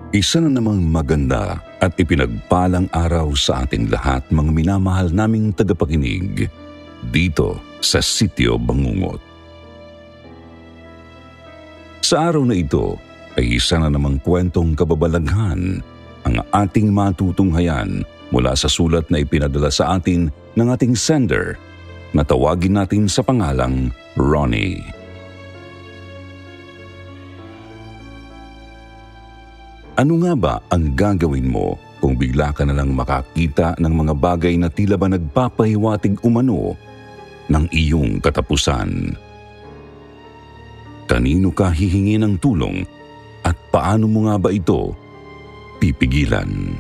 Isa na namang maganda at ipinagpalang araw sa ating lahat, mga minamahal naming tagapakinig dito sa Sitio Bangungot. Sa araw na ito ay isa na namang kwentong kababalaghan ang ating matutunghayan mula sa sulat na ipinadala sa atin ng ating sender na tawagin natin sa pangalang Ronnie. Ano nga ba ang gagawin mo kung bigla ka na lang makakita ng mga bagay na tila ba nagpapahiwatig umano ng iyong katapusan? Kanino ka hihingi ng tulong at paano mo nga ba ito pipigilan?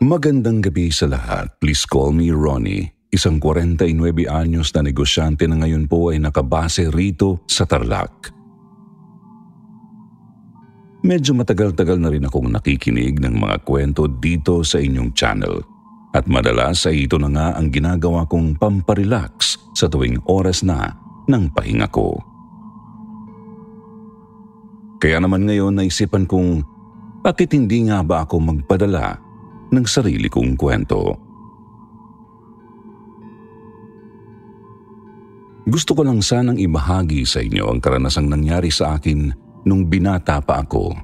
Magandang gabi sa lahat. Please call me Ronnie. Isang 49 anyos na negosyante na ngayon po ay nakabase rito sa Tarlac. Medyo matagal-tagal na rin akong nakikinig ng mga kwento dito sa inyong channel. At madalas ay ito na nga ang ginagawa kong pamparelax sa tuwing oras na ng pahinga ko. Kaya naman ngayon naisipan kong bakit hindi nga ba ako magpadala ng sarili kong kwento. Gusto ko lang sanang ibahagi sa inyo ang karanasang nangyari sa akin nung binata pa ako.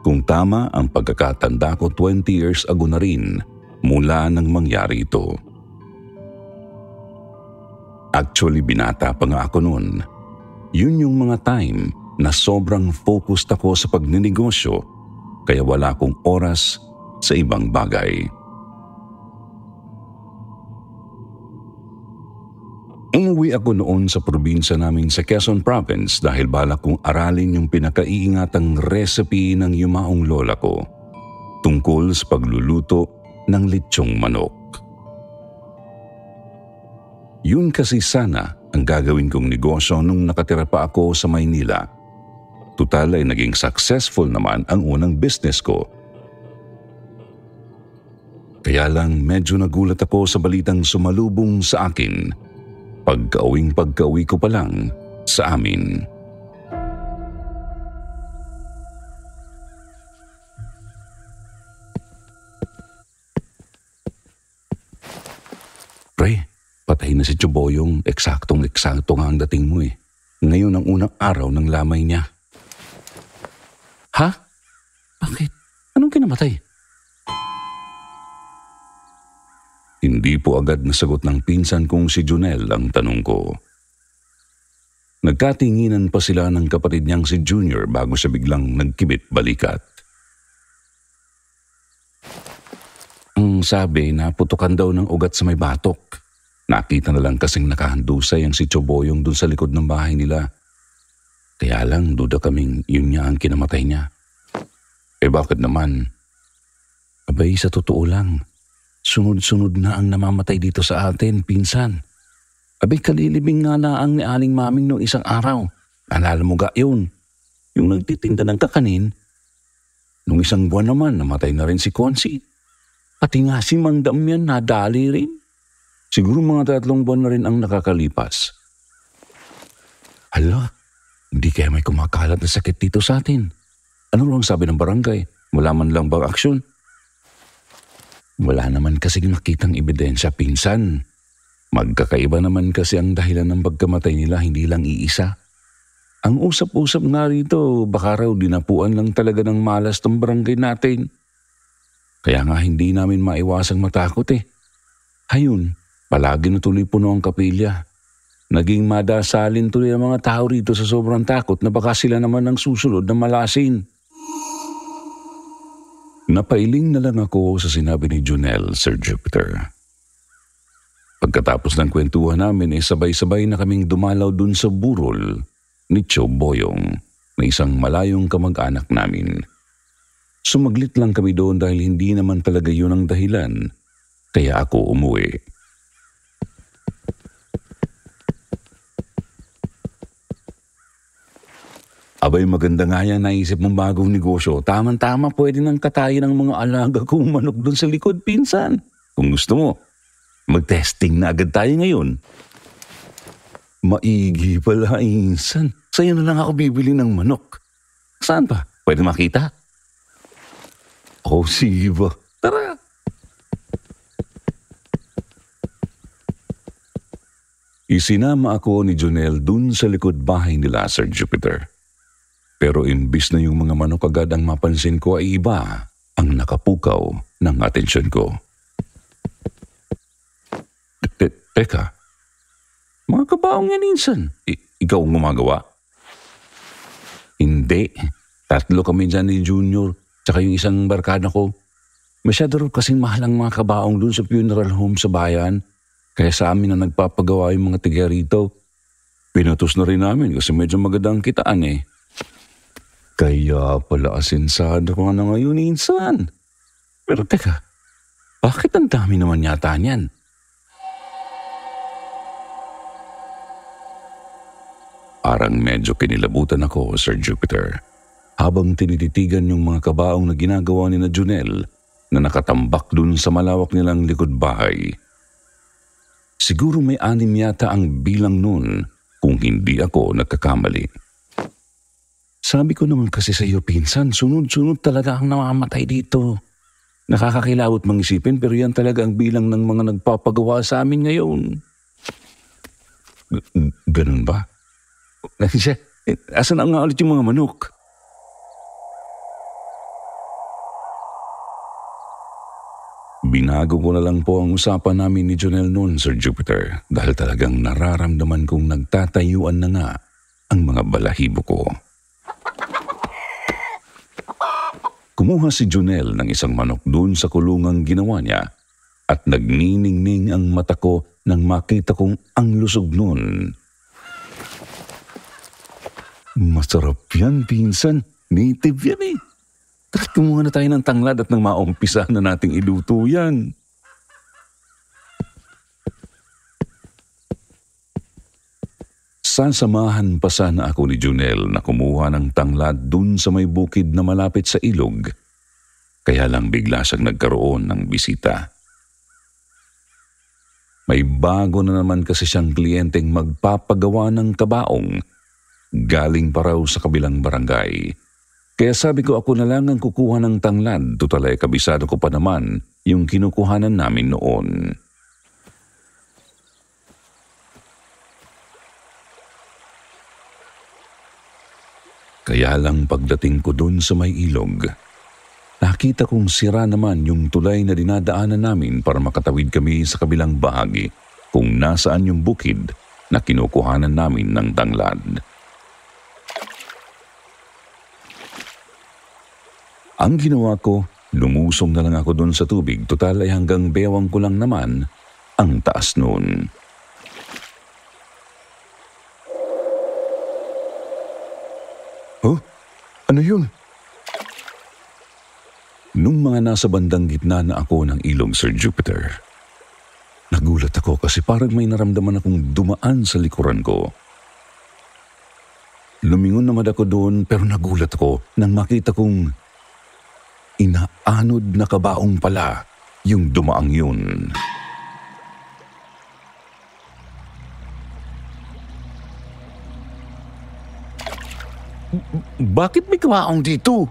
Kung tama ang pagkakatanda ko, 20 years ago na rin mula nang mangyari ito. Actually, binata pa nga ako noon. Yun yung mga time na sobrang focused ako sa pagninegosyo kaya wala akong oras sa ibang bagay. Umuwi ako noon sa probinsya namin sa Quezon Province dahil balak kong aralin yung pinakaiingatang recipe ng yumaong lola ko tungkol sa pagluluto ng litsyong manok. Yun kasi sana ang gagawin kong negosyo nung nakatira pa ako sa Maynila. Tutal ay naging successful naman ang unang business ko. Kaya lang medyo nagulat ako sa balitang sumalubong sa akin pagka-uwi ko pa lang sa amin. Pre, patay na si Chuboyong. Eksaktong-eksakto nga ang dating mo eh. Ngayon ang unang araw ng lamay niya. Ha? Bakit? Anong kinamatay? Hindi po agad nasagot ng pinsan kong si Junel ang tanong ko. Nagkatinginan pa sila ng kapatid niyang si Junior bago siya biglang nagkibit balikat. Ang sabi, naputukan daw ng ugat sa may batok. Nakita na lang kasing nakahandusay ang si Choboyong dun sa likod ng bahay nila. Kaya lang duda kaming yun niya ang kinamatay niya. Eh bakit naman? Abay, sa totoo lang. Sunod-sunod na ang namamatay dito sa atin, pinsan. Abay, kalilibing nga na ang ni Aling Maming noong isang araw. Alala mo ga yun? Yung nagtitinda ng kakanin. Nung isang buwan naman, namatay na rin si Consi. Pati nga si Mang Damian nadali rin. Siguro mga 3 buwan na rin ang nakakalipas. Hala, hindi kaya may kumakalat na sakit dito sa atin. Ano lang sabi ng barangay? Wala man lang bang aksyon? Wala naman kasing nakitang ebidensya, pinsan. Magkakaiba naman kasi ang dahilan ng pagkamatay nila, hindi lang iisa. Ang usap-usap nga rito, baka raw dinapuan lang talaga ng malas ng barangay natin. Kaya nga hindi namin maiwasang matakot eh. Hayun, palagi na tuloy puno ang kapilya. Naging madasalin tuloy ang mga tao rito sa sobrang takot na baka sila naman ang susunod na malasin. Napailing na lang ako sa sinabi ni Junel, Sir Jupiter. Pagkatapos ng kwentuhan namin, sabay-sabay na kaming dumalaw dun sa burol ni Choboyong na isang malayong kamag-anak namin. Sumaglit lang kami doon dahil hindi naman talaga yun ang dahilan, kaya ako umuwi. Abay, maganda nga yan, naisip mong bagong negosyo. Tama-tama, pwede nang katayin ng mga alaga kong manok dun sa likod, pinsan. Kung gusto mo, mag-testing na agad tayo ngayon. Maigi pala, insan. Sa'yo na lang ako bibili ng manok. Saan pa? Pwede makita? Oh, sige ba? Tara. Isinama ako ni Jonel dun sa likod bahay nila, Sir Jupiter. Pero imbis na yung mga manok agad ang mapansin ko ay iba ang nakapukaw ng atensyon ko. Teka, mga kabaong yan insan. Ikaw ang gumagawa? Hindi. 3 kami dyan ni Junior tsaka yung isang barkada ko. Masyado rin kasing mahal ang mga kabaong dun sa funeral home sa bayan. Kaya sa amin na nagpapagawa yung mga tiga rito. Pinutos na rin namin kasi medyo magandang kitaan eh. Kaya pala asensado ko na ngayon insan. Pero teka, bakit ang dami naman yata niyan? Parang medyo kinilabutan ako, Sir Jupiter, habang tinititigan yung mga kabaong na ginagawa ni na Junel na nakatambak dun sa malawak nilang likod bahay. Siguro may 6 yata ang bilang nun kung hindi ako nagkakamali. Sabi ko naman kasi sa iyo, pinsan, sunod-sunod talaga ang namamatay dito. Nakakakilabot mang isipin pero yan talaga ang bilang ng mga nagpapagawa sa amin ngayon. Ganun ba? Asan na nga ulit yung mga manok? Binago ko na lang po ang usapan namin ni Jonel noon, Sir Jupiter, dahil talagang nararamdaman kong nagtatayuan na nga ang mga balahibo ko. Kumuha si Jonel ng isang manok doon sa kulungang ginawa niya at nagniningning ang mata ko nang makita kong ang lusog noon. Masarap yan, pinsan. Native yan eh. Tara't kumuha na tayo ng tanglad at nang maumpisa na nating iluto yan. Sasamahan pa sana ako ni Junel na kumuha ng tanglad dun sa may bukid na malapit sa ilog. Kaya lang bigla siyang nagkaroon ng bisita. May bago na naman kasi siyang kliyenteng magpapagawa ng kabaong. Galing pa raw sa kabilang barangay. Kaya sabi ko ako na lang ang kukuha ng tanglad. Tutal ay kabisado ko pa naman yung kinukuhanan namin noon. Kaya lang pagdating ko dun sa may ilog, nakita kong sira naman yung tulay na dinadaanan namin para makatawid kami sa kabilang bahagi kung nasaan yung bukid na kinukuhanan namin ng tanglad. Ang ginawa ko, lumusong na lang ako doon sa tubig. Total ay hanggang bewang ko lang naman ang taas noon. Oh, ano yun? Nung mga nasa bandang gitna na ako ng ilog, Sir Jupiter, nagulat ako kasi parang may naramdaman akong dumaan sa likuran ko. Lumingon naman ako doon pero nagulat ako nang makita kong inaanod na kabaong pala yung dumaang yun. Bakit may kabaong dito?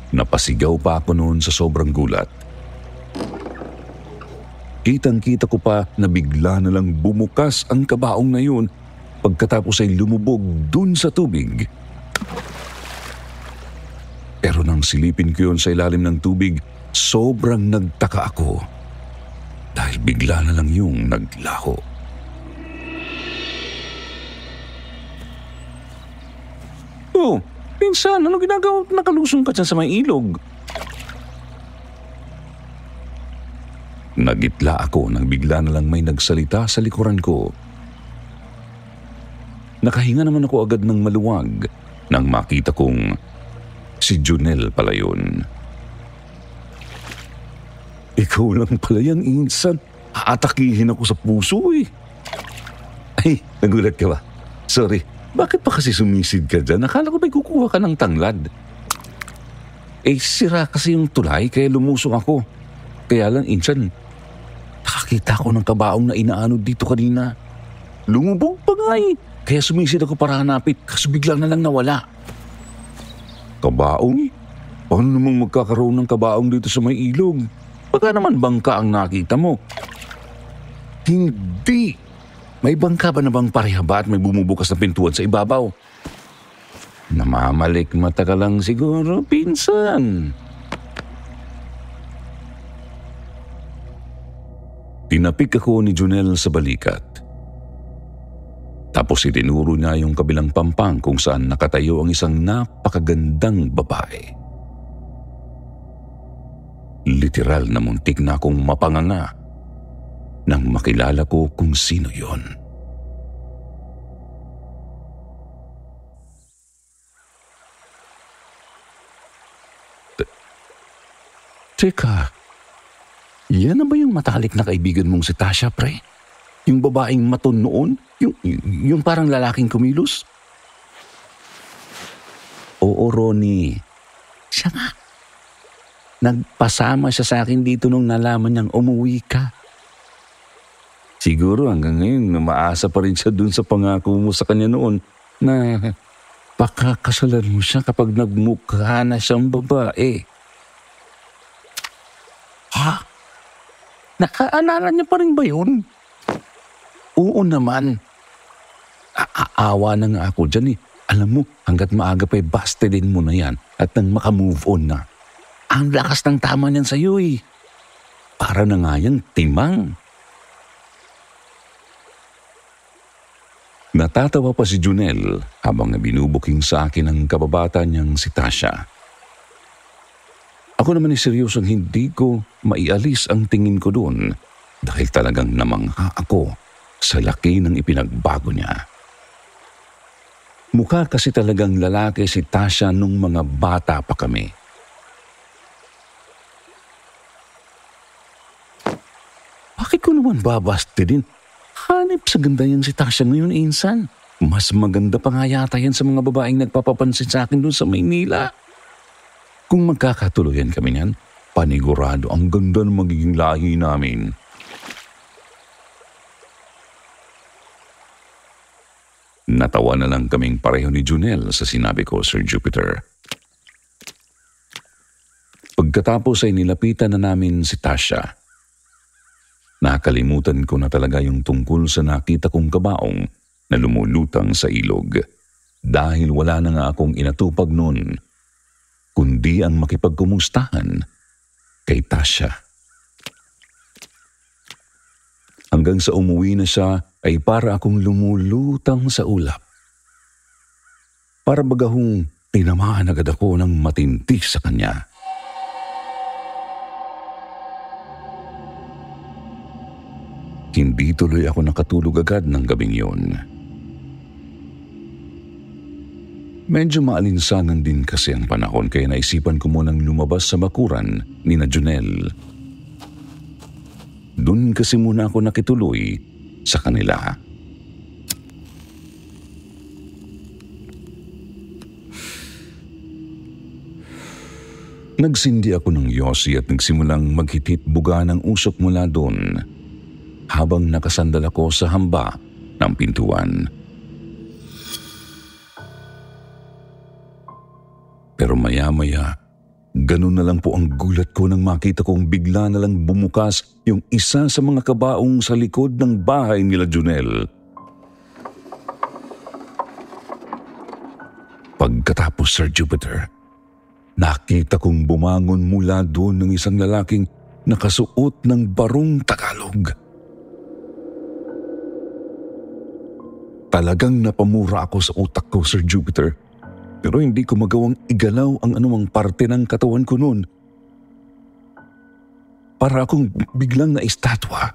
Napasigaw pa ako noon sa sobrang gulat. Kitang-kita ko pa na bigla na lang bumukas ang kabaong na yun pagkatapos ay lumubog dun sa tubig. Pero nang silipin ko yun sa ilalim ng tubig, sobrang nagtaka ako dahil bigla na lang yung naglaho. Oh, pinsan, ano ginagawa? Nakalusong ka dyan sa may ilog. Nagitla ako nang bigla na lang may nagsalita sa likuran ko. Nakahinga naman ako agad ng maluwag nang makita kong si Junel pala yun. Ikaw lang pala yan, insan. Aatakihin ako sa puso eh. Ay, nagulat ka ba? Sorry, bakit pa kasi sumisid ka dyan? Akala ko may kukuha ka ng tanglad. Eh, sira kasi yung tulay kaya lumusong ako. Kaya lang, insan, Nakakita ko ng kabaong na inaanod dito kanina. Lumubog pa nga eh. Kaya sumisid ako para hanapin, kaso bigla na lang nawala. Kabaong? Paano namang magkakaroon ng kabaong dito sa may ilog? Baka naman bangka ang nakita mo. Hindi. May bangka ba na bang parehaba at may bumubukas na pintuan sa ibabaw? Namamalik mata ka lang siguro, pinsan. Tinapik ako ni Junel sa balikat. Tapos itinuro niya yung kabilang pampang kung saan nakatayo ang isang napakagandang babae. Literal na muntik na akong mapanganga nang makilala ko kung sino yon. Teka, yan na ba yung matalik na kaibigan mong si Tasha, pre? Yung babaeng maton noon? Yung parang lalaking kumilos? Oo, Ronnie. Siya nga. Nagpasama siya sa akin dito nung nalaman niyang umuwi ka. Siguro hanggang ngayon maasa pa rin siya dun sa pangako mo sa kanya noon na pakakasalan mo siya kapag nagmukha na siyang babae. Ha? Nakaalala niya pa rin ba yun? Oo naman. Aawa na nga ako dyan eh. Alam mo, hanggat maaga pa'y busted-in mo na yan at nang makamove on na. Ang lakas ng tama niyan sa'yo eh. Para na nga yan timang. Natatawa pa si Junel habang binubuking sa akin ang kababata niyang si Tasha. Ako naman ay seryosong hindi ko maialis ang tingin ko doon dahil talagang namangha ako sa laki ng ipinagbago niya. Mukha kasi talagang lalaki si Tasha nung mga bata pa kami. Bakit ko naman babaste din? Hanip sa ganda yan si Tasha ngayon, insan. Mas maganda pa nga yata yan sa mga babaeng nagpapapansin sa akin doon sa Maynila. Kung magkakatuloyan kami niyan, panigurado ang ganda ng magiging lahi namin. Natawa na lang kaming pareho ni Junel sa sinabi ko, Sir Jupiter. Pagkatapos ay nilapitan na namin si Tasha. Nakalimutan ko na talaga yung tungkol sa nakita kong kabaong na lumulutang sa ilog dahil wala na nga akong inatupag noon kundi ang makipagkumustahan kay Tasha. Hanggang sa umuwi na siya ay para akong lumulutang sa ulap. Para bagahong tinamaan agad ako ng matindi sa kanya. Hindi tuloy ako nakatulog agad ng gabing yun. Medyo maalinsangan din kasi ang panahon kaya naisipan ko munang lumabas sa bakuran ni na Junel. Doon kasi muna ako nakituloy sa kanila. Nagsindi ako ng yosi at nagsimulang maghitit-buga ng usok mula doon habang nakasandal ako sa hamba ng pintuan. Pero maya-maya, ganun na lang po ang gulat ko nang makita kong bigla na lang bumukas yung isa sa mga kabaong sa likod ng bahay nila Junel. Pagkatapos, Sir Jupiter, nakita kong bumangon mula doon ng isang lalaking nakasuot ng barong Tagalog. Talagang napamura ako sa utak ko, Sir Jupiter. Pero hindi ko magawang igalaw ang anumang parte ng katawan ko noon. Para akong biglang naistatwa.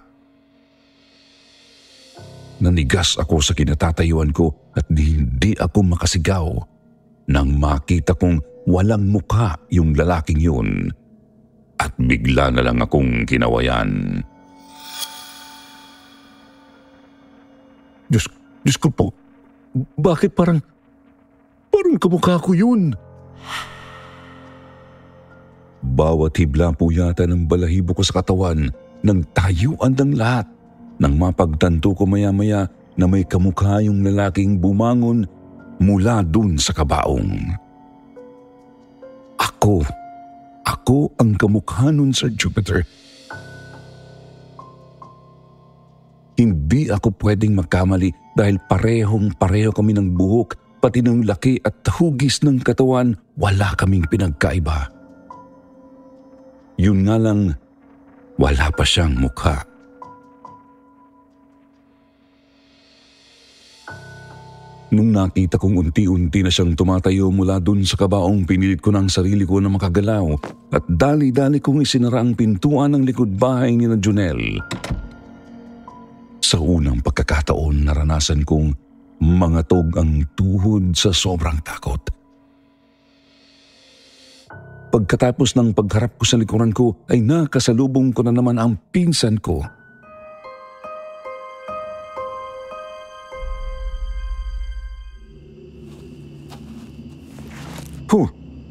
Nanigas ako sa kinatatayuan ko at hindi ako makasigaw nang makita kong walang mukha yung lalaking yun. At bigla na lang akong kinawayan. Diyos ko po, bakit parang kamukha ko yun? Bawat hibla po yata ng balahibo ko sa katawan nagtayuan ng lahat nang mapagtanto ko maya-maya na may kamukha yung lalaking bumangon mula dun sa kabaong. Ako ang kamukha nun, Sir Jupiter. Hindi ako pwedeng magkamali dahil parehong-pareho kami ng buhok, pati ng laki at hugis ng katawan, wala kaming pinagkaiba. Yun nga lang, wala pa siyang mukha. Nung nakita kong unti-unti na siyang tumatayo mula dun sa kabaong, pinilit ko ng sarili ko na makagalaw at dali-dali kong isinara ang pintuan ng likod bahay ni na Junel. Sa unang pagkakataon, naranasan kong mangatog ang tuhod sa sobrang takot. Pagkatapos ng pagharap ko sa likuran ko, ay nakasalubong ko na naman ang pinsan ko.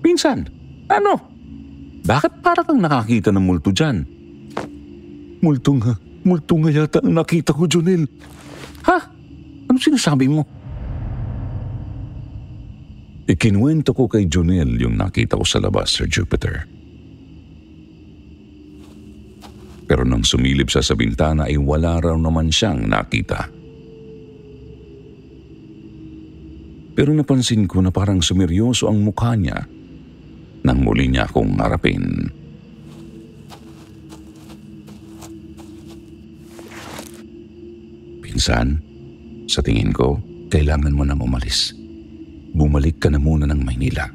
Pinsan, ano? Bakit para kang nakakita ng multo dyan? Multo nga yata ang nakita ko, Junel. Ha? Ano sinasabi mo? Ikinuwento ko kay Junel yung nakita ko sa labas, Sir Jupiter. Pero nang sumilip siya sa bintana ay wala raw naman siyang nakita. Pero napansin ko na parang sumeryoso ang mukha niya nang muli niya akong harapin. Pinsan, sa tingin ko, kailangan mo nang umalis. Bumalik ka na muna ng Maynila.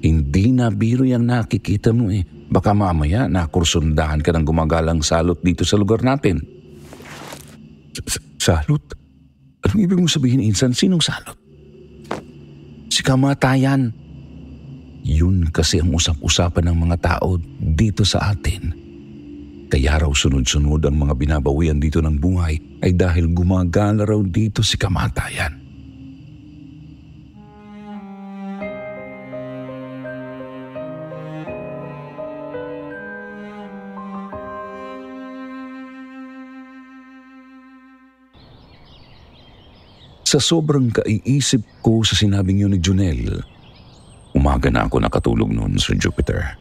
Hindi na biro yung nakikita mo eh. Baka mamaya nakursundahan ka ng gumagalang salot dito sa lugar natin. Salot? Anong ibig mong sabihin, Insan? Sinong salot? Si kamatayan. Yun kasi ang usap-usapan ng mga tao dito sa atin. Kaya raw sunod-sunod ang mga binabawian dito ng buhay ay dahil gumagala raw dito si kamatayan. Sa sobrang kaiisip ko sa sinabing yun ni Junel, umaga na ako nakatulog noon, Sir Jupiter.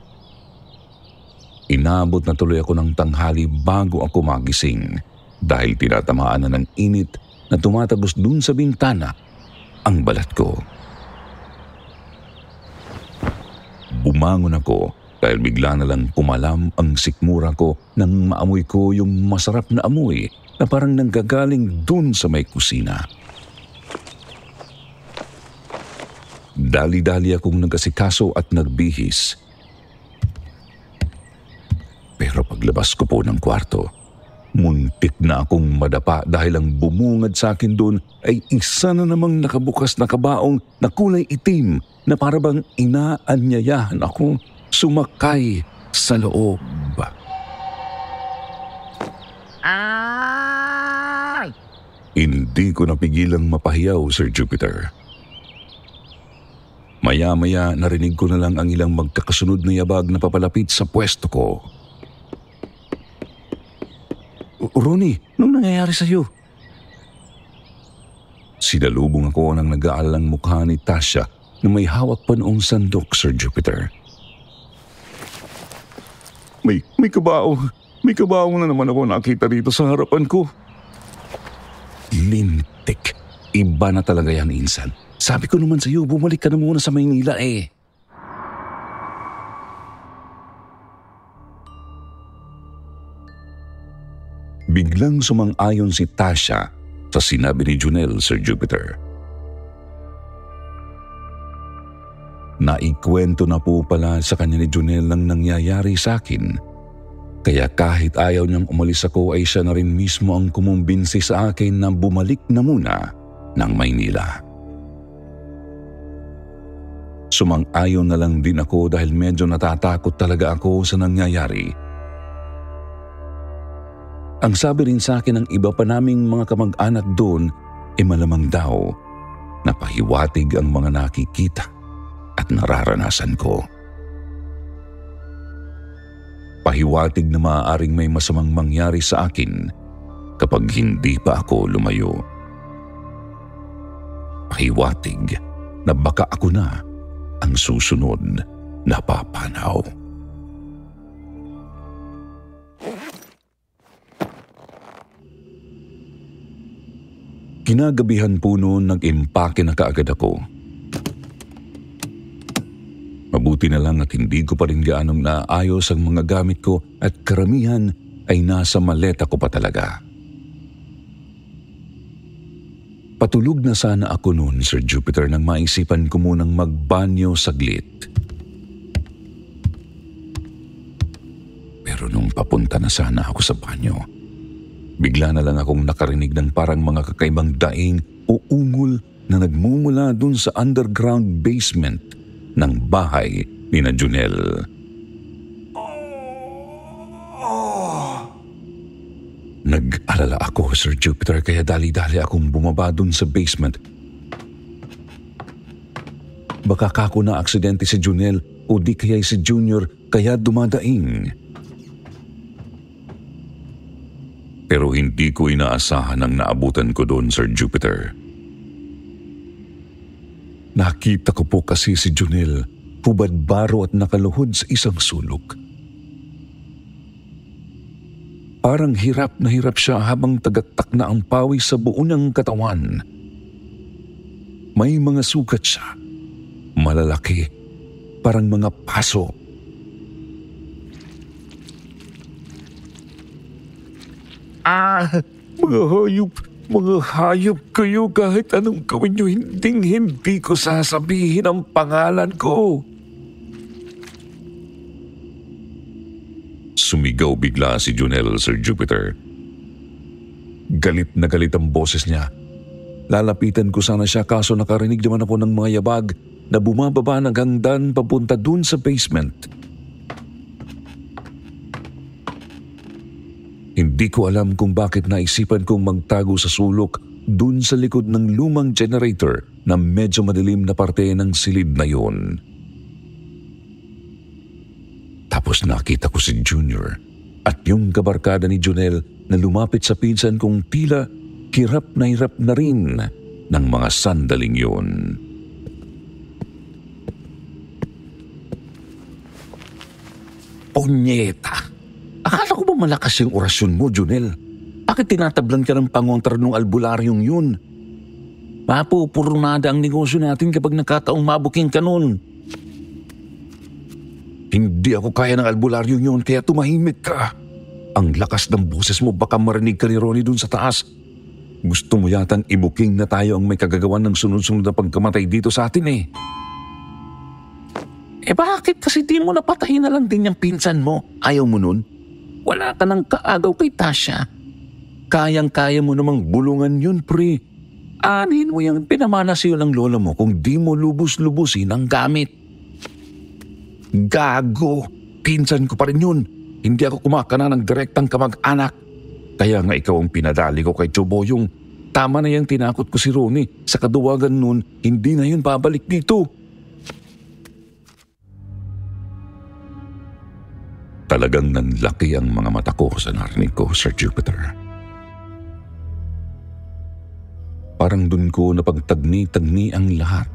Inabot na tuloy ako ng tanghali bago ako magising dahil tinatamaan na ng init na tumatagos dun sa bintana ang balat ko. Bumangon ako dahil bigla na lang kumalam ang sikmura ko nang maamoy ko yung masarap na amoy na parang nanggagaling dun sa may kusina. Dali-dali akong nag-asikaso at nagbihis. Pero paglabas ko po ng kwarto, muntik na akong madapa dahil ang bumungad sa akin doon ay isa na namang nakabukas na kabaong na kulay itim na parabang inaanyayahan akong sumakay sa loob. Ay! Hindi ko napigilang mapahiyaw, Sir Jupiter. Maya-maya narinig ko na lang ang ilang magkakasunod na yabag na papalapit sa pwesto ko. Ronnie, anong nangyayari sa'yo? Sinalubong ako ng nag-aalalang mukha ni Tasha na may hawak pa noong sandok, Sir Jupiter. May kabaong. May kabaong na naman ako nakita dito sa harapan ko. Lintik. Iba na talaga yan, Insan. Sabi ko naman sa'yo, bumalik ka na muna sa Maynila eh. Biglang sumang-ayon si Tasha sa sinabi ni Junel, Sir Jupiter. Naikwento na po pala sa kanya ni Junel ang nangyayari sa akin. Kaya kahit ayaw niyang umalis ako ay siya na rin mismo ang kumumbinsi sa akin na bumalik na muna ng Maynila. Sumang-ayon na lang din ako dahil medyo natatakot talaga ako sa nangyayari. Ang sabi rin sa akin ng iba pa naming mga kamag-anak doon ay malamang daw na pahiwatig ang mga nakikita at nararanasan ko. nagpahiwatig na maaaring may masamang mangyari sa akin kapag hindi pa ako lumayo. Pahiwatig na baka ako na ang susunod na papanaw. Kinagabihan po noon nag-impake na kaagad ako. Mabuti na lang at hindi ko pa rin gaanong naayos ang mga gamit ko at karamihan ay nasa maleta ko pa talaga. Patulog na sana ako noon, Sir Jupiter, nang maisipan ko munang magbanyo saglit. Pero nung papunta na sana ako sa banyo, bigla na lang akong nakarinig ng parang mga kakaibang daing o ungol na nagmumula dun sa underground basement ng bahay ni na Junel. Nag-alala ako, Sir Jupiter, kaya dali-dali akong bumaba dun sa basement. Baka kako na aksidente si Junel o di kaya si Junior kaya dumadaing. Pero hindi ko inaasahan ang naabutan ko doon, Sir Jupiter. Nakita ko po kasi si Junel, hubad-baro at nakaluhod sa isang sulok. Parang hirap na hirap siya habang tagaktak na ang pawis sa buo ng katawan. May mga sugat siya, malalaki, parang mga paso. Mga hayop kayo, kahit anong gawin nyo, hindi ko sasabihin ang pangalan ko. Sumigaw bigla si Junel, Sir Jupiter. Galit na galit ang boses niya. Lalapitan ko sana siya kaso nakarinig naman ako ng mga yabag na bumababa ng hagdan papunta dun sa basement. Hindi ko alam kung bakit naisipan kong magtago sa sulok dun sa likod ng lumang generator na medyo madilim na parte ng silid na yun. Tapos nakita ko si Junior at yung kabarkada ni Junel na lumapit sa pinsan kong tila hirap na rin ng mga sandaling yun. Punyeta! Akala ko ba malakas yung orasyon mo, Junel? Bakit tinatablan ka ng pangontra ng albularyong yun? Mapupurnada ang negosyo natin kapag nakataong mabuking ka nun. Hindi ako kaya ng albularyong yun kaya tumahimik ka. Ang lakas ng boses mo, baka marinig ka ni Ronnie dun sa taas. Gusto mo yatang ibuking na tayo ang may kagagawan ng sunod-sunod na pagkamatay dito sa atin eh. Bakit kasi di mo napatayin na lang din yung pinsan mo? Ayaw mo nun? Wala ka ng kaagaw kay Tasha. Kayang-kaya mo namang bulungan yun, pre. Anin mo yung pinamana sa'yo ng lola mo kung di mo lubos-lubusin ang gamit. Gago! Pinsan ko pa rin yun. Hindi ako kumakana ng direktang kamag-anak. Kaya nga ikaw ang pinadali ko kay Choboyong. Tama na yung tinakot ko si Ronnie. Sa kaduwagan nun, hindi na yun babalik dito. Talagang nanlaki ang mga mata ko sa narinig ko, Sir Jupiter. Parang dun ko napagtagni-tagni ang lahat.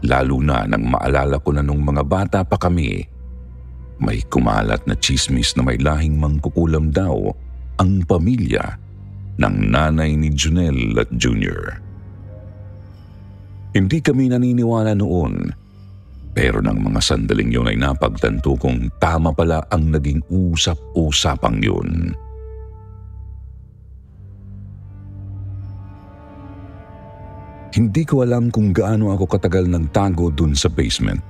Lalo na nang maalala ko na nung mga bata pa kami, may kumalat na tsismis na may lahing mangkukulam daw ang pamilya ng nanay ni Junel at Junior. Hindi kami naniniwala noon, pero nang mga sandaling yun ay napagtanto kong tama pala ang naging usap-usapang yun. Hindi ko alam kung gaano ako katagal nagtago dun sa basement.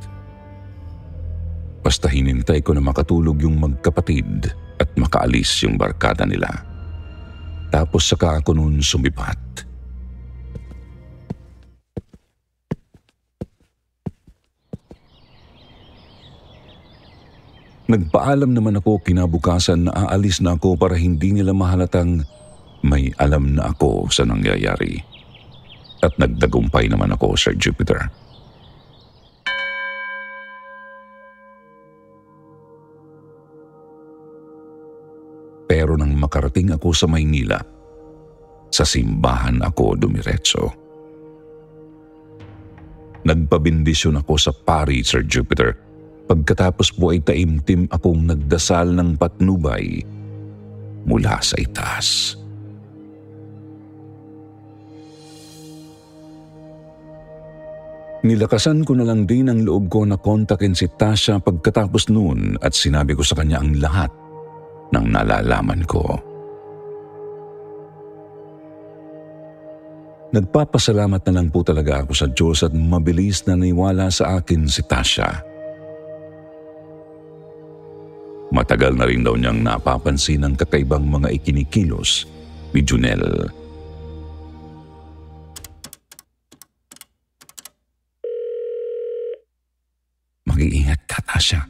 Basta hinintay ko na makatulog yung magkapatid at makaalis yung barkada nila. Tapos saka ako nun sumipat. Nagpaalam naman ako kinabukasan na aalis na ako para hindi nila mahalatang may alam na ako sa nangyayari. At nagdagumpay naman ako, Sir Jupiter. pero nang makarating ako sa Maynila, sa simbahan ako dumiretso. Nagpabindisyon ako sa pari, Sir Jupiter. Pagkatapos po ay taimtim akong nagdasal ng patnubay mula sa itaas. Nilakasan ko na lang din ang loob ko na kontakin si Tasha pagkatapos noon at sinabi ko sa kanya ang lahat ng nalalaman ko. Nagpapasalamat na lang po talaga ako sa Diyos at mabilis na naniwala sa akin si Tasha. Matagal na rin daw niyang napapansin ang kakaibang mga ikinikilos ni Junel. Mag-iingat ka, Tasha.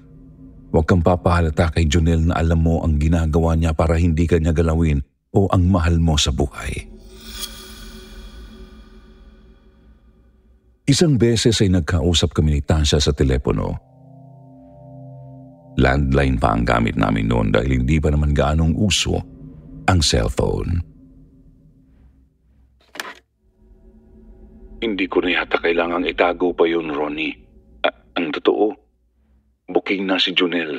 Huwag kang papahalata kay Junel na alam mo ang ginagawa niya para hindi ka niya galawin o ang mahal mo sa buhay. Isang beses ay nagkausap kami ni Tasha sa telepono. Landline pa ang gamit namin noon dahil hindi pa naman gaanong uso ang cellphone. Hindi ko na yata kailangang itago pa yun, Ronnie. Ang totoo, booking na si Junel.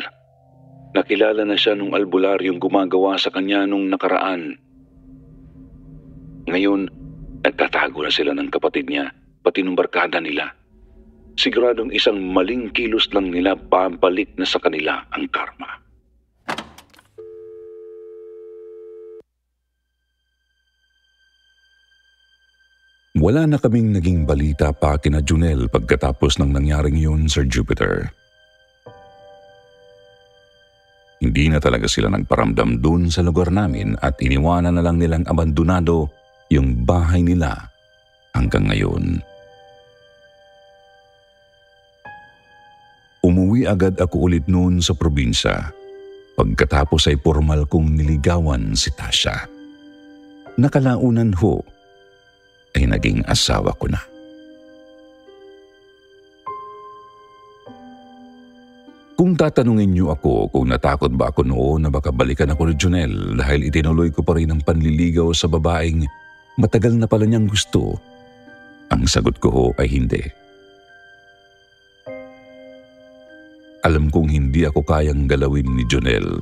Nakilala na siya nung albularyong gumagawa sa kanya nung nakaraan. Ngayon, nagtatago na sila ng kapatid niya, pati nung barkada nila. Siguradong isang maling kilos lang nila papalit na sa kanila ang karma. Wala na kaming naging balita pa kina Junel pagkatapos ng nangyaring yun, Sir Jupiter. Hindi na talaga sila nagparamdam dun sa lugar namin at iniwanan na lang nilang abandonado yung bahay nila hanggang ngayon. Umuwi agad ako ulit noon sa probinsya. Pagkatapos ay formal kong niligawan si Tasha. Nakalaunan ho ay naging asawa ko na. Kung tatanungin niyo ako kung natakot ba ako noon na baka balikan ako ni Junel dahil itinuloy ko pa rin ang panliligaw sa babaeng matagal na pala niyang gusto, ang sagot ko ho ay hindi. Alam kong hindi ako kayang galawin ni Junel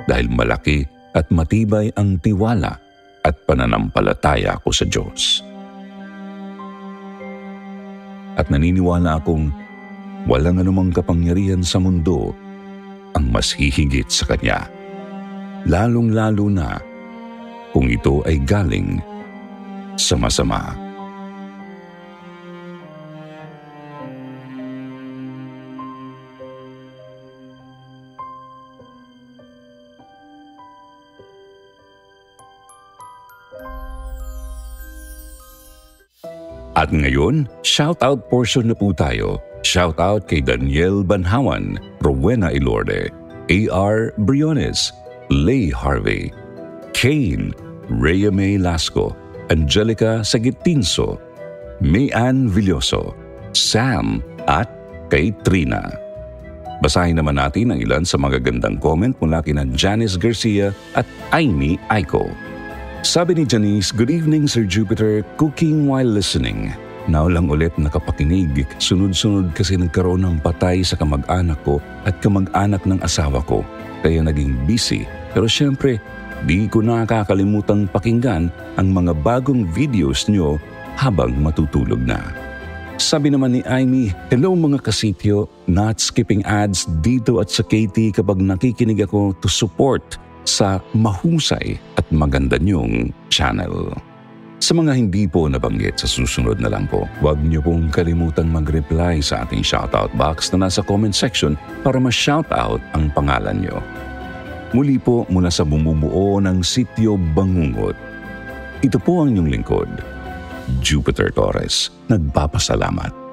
dahil malaki at matibay ang tiwala at pananampalataya ko sa Diyos. At naniniwala akong walang anumang kapangyarihan sa mundo ang mas hihigit sa Kanya, lalong-lalo na kung ito ay galing sa masama. At ngayon, shoutout portion na po tayo. Shoutout kay Daniel Banhawan, Rowena Ilorde, A.R. Briones, Lay Harvey, Kane, Rhea May Lasco, Angelica Sagitinso, Mayan Villoso, Sam, at kay Trina. Basahin naman natin ang ilan sa mga gandang comment mula kina Janice Garcia at Amy Aiko. Sabi ni Janice, "Good evening, Sir Jupiter. Cooking while listening. Now lang ulit nakapakinig. Sunod-sunod kasi nagkaroon ng patay sa kamag-anak ko at kamag-anak ng asawa ko. Kaya naging busy. Pero syempre, di ko nakakalimutang pakinggan ang mga bagong videos nyo habang matutulog na." Sabi naman ni Amy, "Hello mga kasityo. Not skipping ads dito at sa KT kapag nakikinig ako to support sa mahusay at maganda niyong channel." Sa mga hindi po nabanggit sa susunod na lang po, huwag niyo pong kalimutang mag-reply sa ating shoutout box na nasa comment section para ma-shoutout ang pangalan niyo. Muli po mula sa bumubuo ng Sitio Bangungot, ito po ang inyong lingkod, Jupiter Torres, nagpapasalamat.